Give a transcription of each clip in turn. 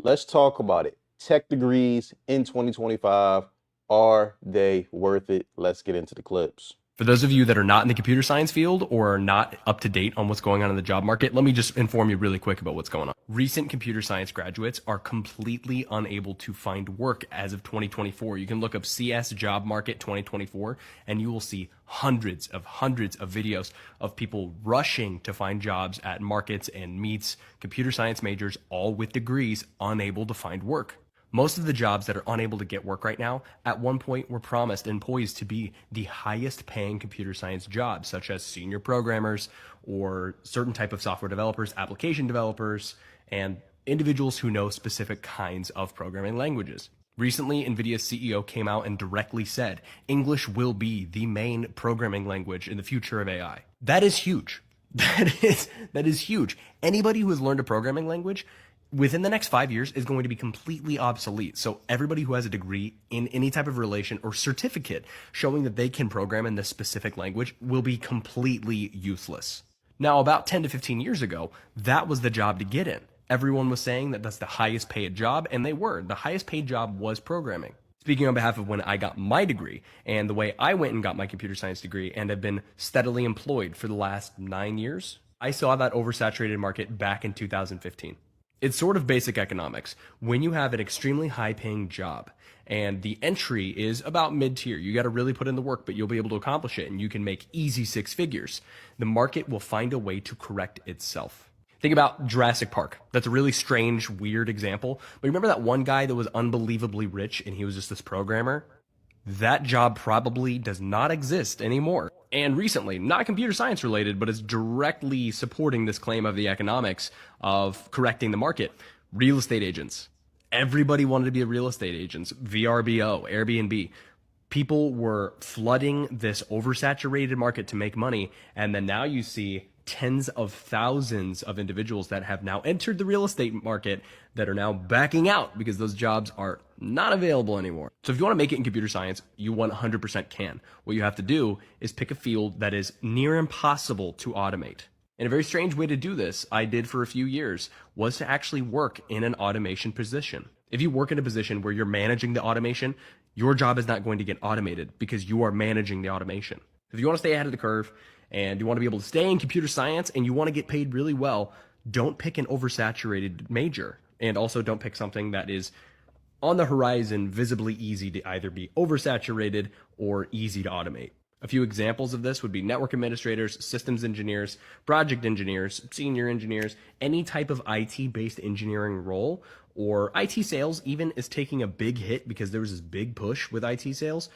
Let's talk about it. Tech degrees in 2025, are they worth it? Let's get into the clips. For those of you that are not in the computer science field or are not up to date on what's going on in the job market, let me just inform you really quick about what's going on. Recent computer science graduates are completely unable to find work as of 2024. You can look up CS job market 2024 and you will see hundreds of videos of people rushing to find jobs at markets and meets, computer science majors, all with degrees, unable to find work. Most of the jobs that are unable to get work right now at one point were promised and poised to be the highest paying computer science jobs, such as senior programmers or certain type of software developers, application developers, and individuals who know specific kinds of programming languages. Recently, NVIDIA's CEO came out and directly said English will be the main programming language in the future of AI. That is huge. That is huge. Anybody who has learned a programming language within the next 5 years is going to be completely obsolete. So everybody who has a degree in any type of relation or certificate showing that they can program in this specific language will be completely useless. Now, about 10 to 15 years ago, that was the job to get in. Everyone was saying that that's the highest paid job, and they were. The highest paid job was programming. Speaking on behalf of when I got my degree and the way I went and got my computer science degree and have been steadily employed for the last 9 years, I saw that oversaturated market back in 2015. It's sort of basic economics. When you have an extremely high paying job and the entry is about mid tier, you got to really put in the work, but you'll be able to accomplish it and you can make easy six figures. The market will find a way to correct itself. Think about Jurassic Park. That's a really strange, weird example. But remember that one guy that was unbelievably rich and he was just this programmer? That job probably does not exist anymore. And recently, not computer science related, but it's directly supporting this claim of the economics of correcting the market. Real estate agents. Everybody wanted to be a real estate agent. VRBO, Airbnb. People were flooding this oversaturated market to make money. And then now you see tens of thousands of individuals that have now entered the real estate market that are now backing out because those jobs are not available anymore. So if you want to make it in computer science, you 100% can. What you have to do is pick a field that is near impossible to automate. And a very strange way to do this, I did for a few years, was to actually work in an automation position. If you work in a position where you're managing the automation, your job is not going to get automated because you are managing the automation. If you want to stay ahead of the curve and you want to be able to stay in computer science and you want to get paid really well, don't pick an oversaturated major. And also don't pick something that is on the horizon, visibly easy to either be oversaturated or easy to automate. A few examples of this would be network administrators, systems engineers, project engineers, senior engineers, any type of IT-based engineering role, or IT sales even is taking a big hit because there was this big push with IT sales.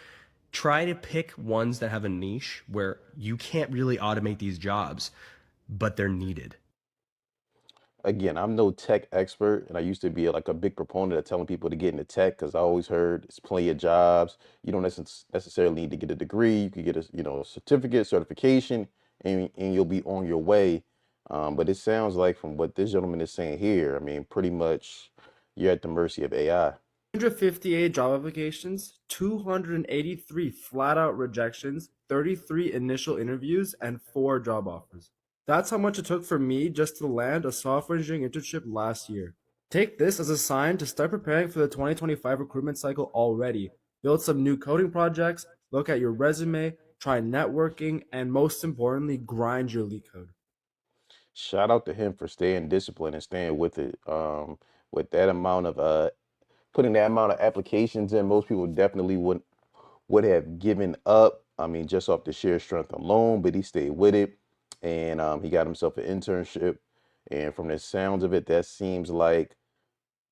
Try to pick ones that have a niche where you can't really automate these jobs, but they're needed. Again, I'm no tech expert, and I used to be like a big proponent of telling people to get into tech because I always heard it's plenty of jobs. You don't necessarily need to get a degree. You could get a certificate, certification, and you'll be on your way. But it sounds like from what this gentleman is saying here, I mean, pretty much you're at the mercy of AI. 158 job applications, 283 flat out rejections, 33 initial interviews, and 4 job offers. That's how much it took for me just to land a software engineering internship last year. Take this as a sign to start preparing for the 2025 recruitment cycle already. Build some new coding projects, look at your resume, try networking, and most importantly, grind your leak code. Shout out to him for staying disciplined and staying with it. With that amount of putting that amount of applications in, most people definitely would have given up. I mean, just off the sheer strength alone, but he stayed with it, and he got himself an internship. And from the sounds of it, that seems like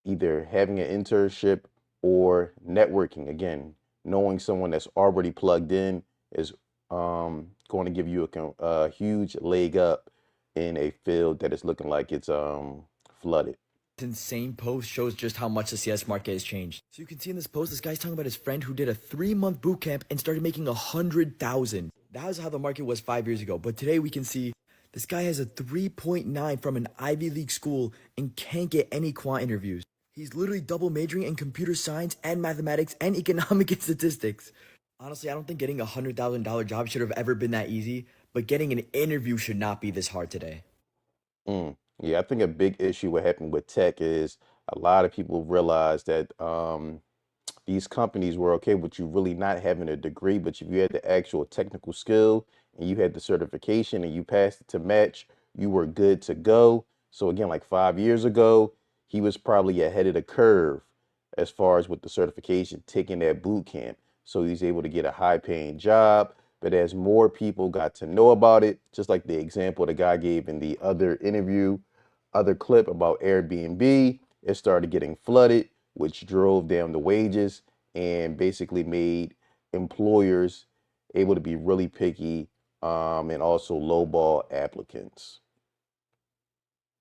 either having an internship or networking. Again, knowing someone that's already plugged in is going to give you a huge leg up in a field that is looking like it's flooded. Insane post shows just how much the CS market has changed. So you can see in this post, this guy's talking about his friend who did a 3-month boot camp and started making 100,000. That was how the market was 5 years ago. But today we can see this guy has a 3.9 from an Ivy League school and can't get any quant interviews. He's literally double majoring in computer science and mathematics and economic and statistics. Honestly, I don't think getting a $100,000 job should have ever been that easy, but getting an interview should not be this hard today. Mm. Yeah, I think a big issue what happened with tech is a lot of people realized that these companies were okay with you really not having a degree, but if you had the actual technical skill and you had the certification and you passed it to match, you were good to go. So again, like 5 years ago, he was probably ahead of the curve as far as with the certification, taking that boot camp. So he's able to get a high paying job. But as more people got to know about it, just like the example the guy gave in the other interview, other clip about Airbnb, it started getting flooded, which drove down the wages and basically made employers able to be really picky and also lowball applicants.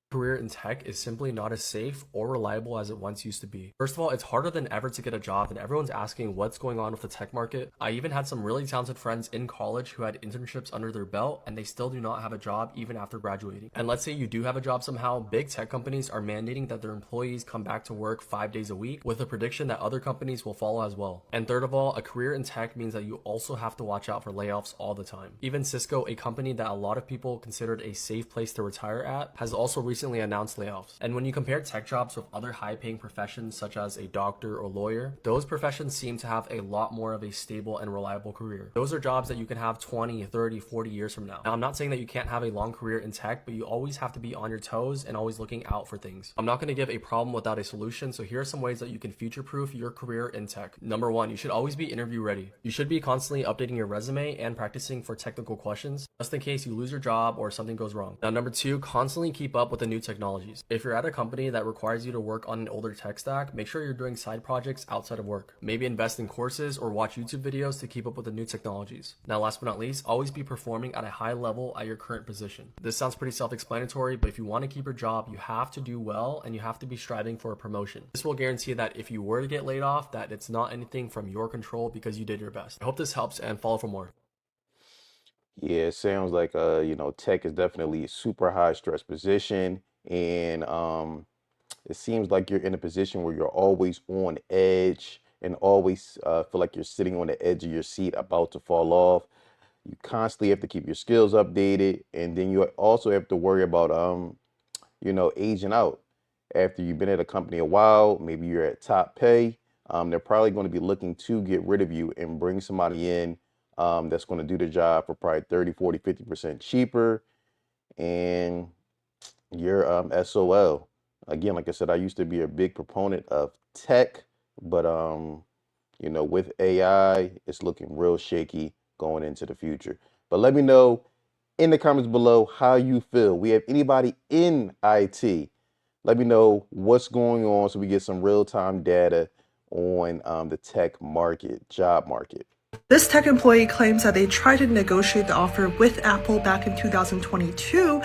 Career in tech is simply not as safe or reliable as it once used to be. First of all, it's harder than ever to get a job, and everyone's asking what's going on with the tech market. I even had some really talented friends in college who had internships under their belt, and they still do not have a job even after graduating. And let's say you do have a job somehow, big tech companies are mandating that their employees come back to work 5 days a week, with a prediction that other companies will follow as well. And third of all, a career in tech means that you also have to watch out for layoffs all the time. Even Cisco, a company that a lot of people considered a safe place to retire at, has also recently announced layoffs. And when you compare tech jobs with other high-paying professions such as a doctor or lawyer, those professions seem to have a lot more of a stable and reliable career. Those are jobs that you can have 20, 30, 40 years from now. Now, I'm not saying that you can't have a long career in tech, but you always have to be on your toes and always looking out for things. I'm not going to give a problem without a solution, so here are some ways that you can future-proof your career in tech. Number one, you should always be interview ready. You should be constantly updating your resume and practicing for technical questions, just in case you lose your job or something goes wrong. Now, number two, constantly keep up with the new technologies. If you're at a company that requires you to work on an older tech stack, make sure you're doing side projects outside of work. Maybe invest in courses or watch YouTube videos to keep up with the new technologies. Now, last but not least, always be performing at a high level at your current position. This sounds pretty self-explanatory, but if you want to keep your job, you have to do well and you have to be striving for a promotion. This will guarantee that if you were to get laid off, that it's not anything from your control because you did your best. I hope this helps and follow for more. Yeah, it sounds like tech is definitely a super high stress position, and it seems like you're in a position where you're always on edge and always feel like you're sitting on the edge of your seat about to fall off. You constantly have to keep your skills updated, and then you also have to worry about aging out. After you've been at a company a while, maybe you're at top pay, they're probably going to be looking to get rid of you and bring somebody in that's going to do the job for probably 30, 40, 50% cheaper, and you're SOL. Again, like I said, I used to be a big proponent of tech, but with AI, it's looking real shaky going into the future. But let me know in the comments below how you feel. We have anybody in IT. Let me know what's going on so we get some real-time data on the tech market, job market. This tech employee claims that they tried to negotiate the offer with Apple back in 2022,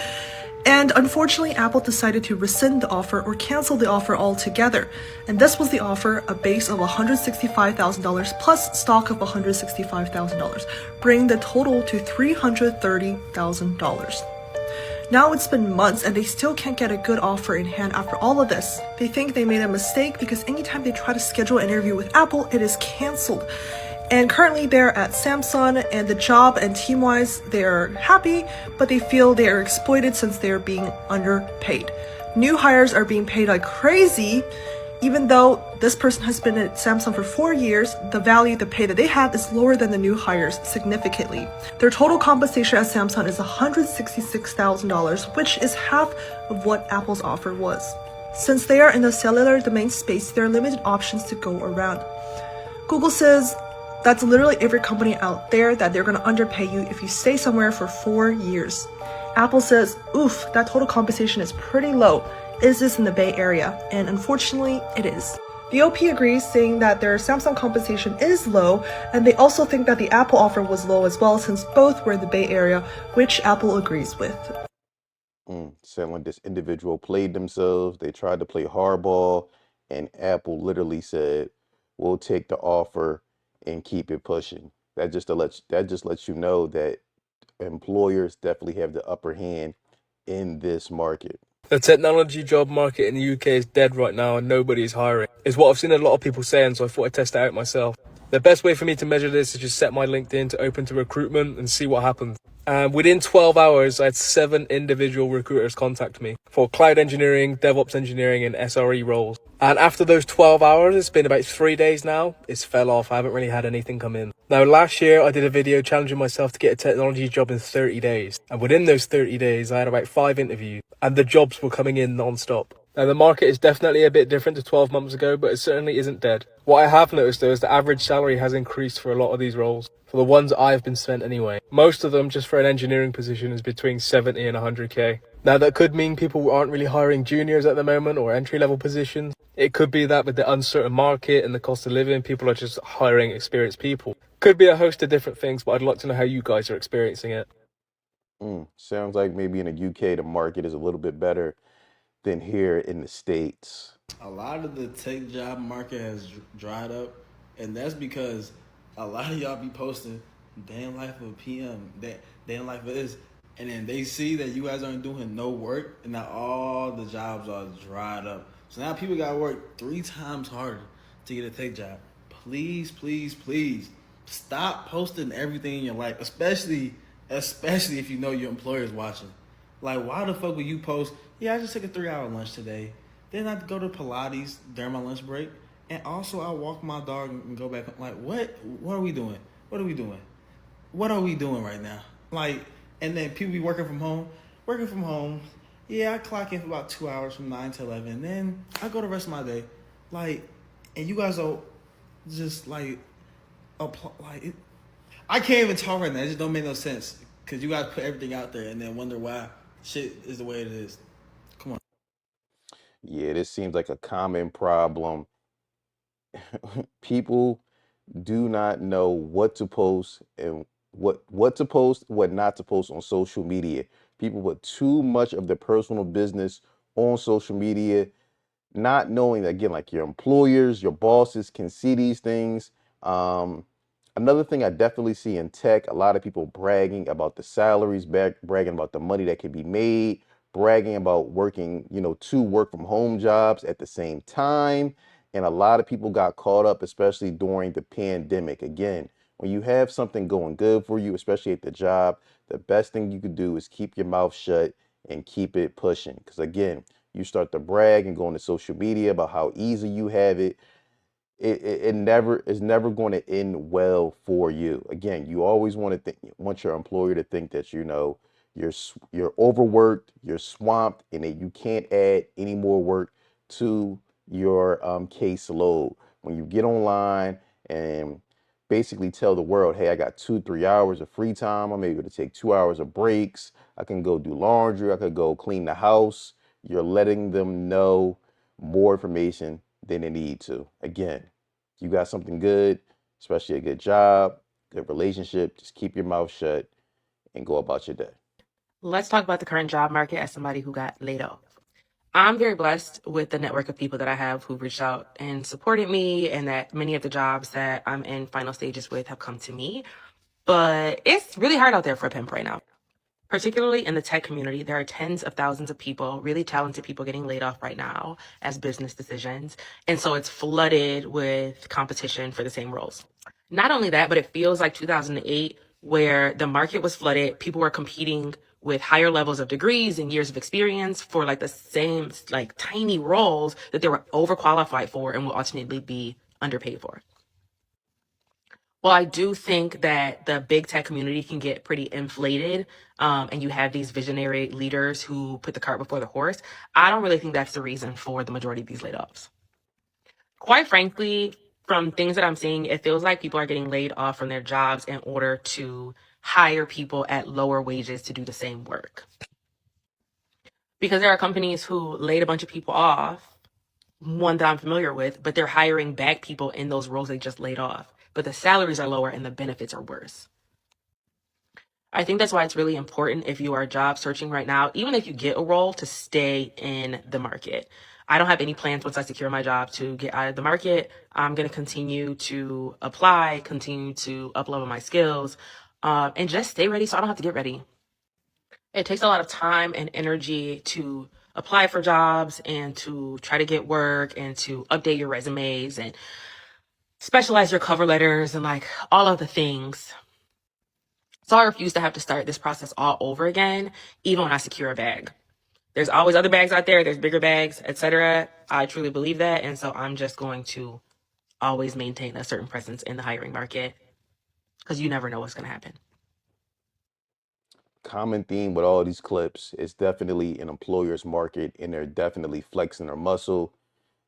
and unfortunately Apple decided to rescind the offer or cancel the offer altogether. And this was the offer, a base of $165,000 plus stock of $165,000, bringing the total to $330,000. Now it's been months and they still can't get a good offer in hand after all of this. They think they made a mistake because anytime they try to schedule an interview with Apple, it is canceled. And currently they're at Samsung, and the job and team-wise, they're happy, but they feel they are exploited since they're being underpaid. New hires are being paid like crazy. Even though this person has been at Samsung for 4 years, the pay that they have is lower than the new hires significantly. Their total compensation at Samsung is $166,000, which is half of what Apple's offer was. Since they are in the cellular domain space, there are limited options to go around. Google says that's literally every company out there, that they're going to underpay you if you stay somewhere for 4 years. Apple says, oof, that total compensation is pretty low. Is this in the Bay Area? And unfortunately, it is. The OP agrees, saying that their Samsung compensation is low, and they also think that the Apple offer was low as well, since both were in the Bay Area, which Apple agrees with. Sound like this individual played themselves. They tried to play hardball, and Apple literally said, we'll take the offer and keep it pushing. That just lets you know that employers definitely have the upper hand in this market. The technology job market in the UK is dead right now and nobody's hiring, is what I've seen a lot of people saying, so I thought I'd test it out myself. The best way for me to measure this is just set my LinkedIn to open to recruitment and see what happens. And within 12 hours, I had 7 individual recruiters contact me for cloud engineering, DevOps engineering, and SRE roles. And after those 12 hours, it's been about 3 days now, it's fell off. I haven't really had anything come in. Now, last year, I did a video challenging myself to get a technology job in 30 days. And within those 30 days, I had about 5 interviews, and the jobs were coming in non-stop. Now, the market is definitely a bit different to 12 months ago, but it certainly isn't dead. What I have noticed, though, is the average salary has increased for a lot of these roles. For the ones I've been sent anyway. Most of them, just for an engineering position, is between 70 and 100k. Now, that could mean people aren't really hiring juniors at the moment or entry-level positions. It could be that with the uncertain market and the cost of living, people are just hiring experienced people. Could be a host of different things, but I'd like to know how you guys are experiencing it. Sounds like maybe in the UK the market is a little bit better than here in the States. A lot of the tech job market has dried up, and that's because a lot of y'all be posting day in life of a PM, day in life of this, and then they see that you guys aren't doing no work, and now all the jobs are dried up. So now people got to work 3 times harder to get a tech job. Please, please, please stop posting everything in your life, especially if you know your employer is watching. Like, why the fuck would you post, yeah, I just took a 3-hour lunch today. Then I go to Pilates during my lunch break. And also I walk my dog and go back. Like, what are we doing? What are we doing? What are we doing right now? Like, and then people be working from home. Yeah, I clock in for about 2 hours from 9 to 11. Then I go the rest of my day. Like, and you guys are just like, I can't even talk right now. It just don't make no sense. Because you guys put everything out there and then wonder why shit is the way it is. Come on. Yeah, this seems like a common problem. People do not know what to post and what to post, what not to post on social media. People put too much of their personal business on social media, not knowing that, again, like your employers, your bosses can see these things. Another thing I definitely see in tech, a lot of people bragging about the salaries, bragging about the money that can be made, bragging about working, 2 work from home jobs at the same time. And a lot of people got caught up, especially during the pandemic. Again, when you have something going good for you, especially at the job, the best thing you could do is keep your mouth shut and keep it pushing. Because again, you start to brag and go into social media about how easy you have it. It never is never going to end well for you. Again, you always want your employer to think that you're overworked, you're swamped, and that you can't add any more work to your caseload. When you get online and basically tell the world, hey, I got 2-3 hours of free time, I'm able to take 2 hours of breaks, I can go do laundry, I could go clean the house, you're letting them know more information than they need to. Again, you got something good, especially a good job, good relationship, just keep your mouth shut and go about your day. Let's talk about the current job market as somebody who got laid off. I'm very blessed with the network of people that I have who reached out and supported me, and that many of the jobs that I'm in final stages with have come to me. But it's really hard out there for a pimp right now. Particularly in the tech community, there are tens of thousands of people, really talented people getting laid off right now as business decisions. And so it's flooded with competition for the same roles. Not only that, but it feels like 2008, where the market was flooded. People were competing with higher levels of degrees and years of experience for like the same like tiny roles that they were overqualified for and will ultimately be underpaid for. Well, I do think that the big tech community can get pretty inflated, and you have these visionary leaders who put the cart before the horse. I don't really think that's the reason for the majority of these layoffs. Quite frankly, from things that I'm seeing, it feels like people are getting laid off from their jobs in order to hire people at lower wages to do the same work. Because there are companies who laid a bunch of people off, one that I'm familiar with, but they're hiring back people in those roles they just laid off. But the salaries are lower and the benefits are worse. I think that's why it's really important, if you are job searching right now, even if you get a role, to stay in the market. I don't have any plans once I secure my job to get out of the market. I'm going to continue to apply, continue to uplevel my skills, and just stay ready so I don't have to get ready. It takes a lot of time and energy to apply for jobs and to try to get work and to update your resumes and specialize your cover letters and like all of the things. So I refuse to have to start this process all over again, even when I secure a bag. There's always other bags out there. There's bigger bags, etc. I truly believe that. And so I'm just going to always maintain a certain presence in the hiring market because you never know what's going to happen. Common theme with all these clips is definitely an employer's market, and they're definitely flexing their muscle.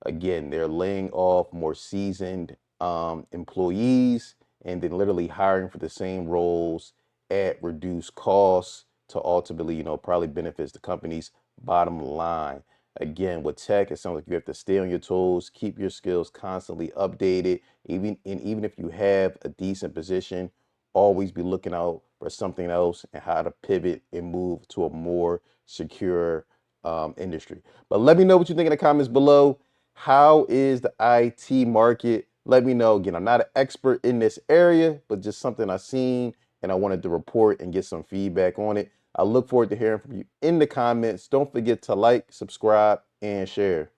Again, they're laying off more seasoned employees and then literally hiring for the same roles at reduced costs to ultimately, probably benefits the company's bottom line. Again, with tech, it sounds like you have to stay on your toes, keep your skills constantly updated. Even if you have a decent position, always be looking out for something else and how to pivot and move to a more secure industry. But let me know what you think in the comments below. How is the IT market? Let me know. Again, I'm not an expert in this area, but just something I've seen and I wanted to report and get some feedback on it. I look forward to hearing from you in the comments. Don't forget to like, subscribe, and share.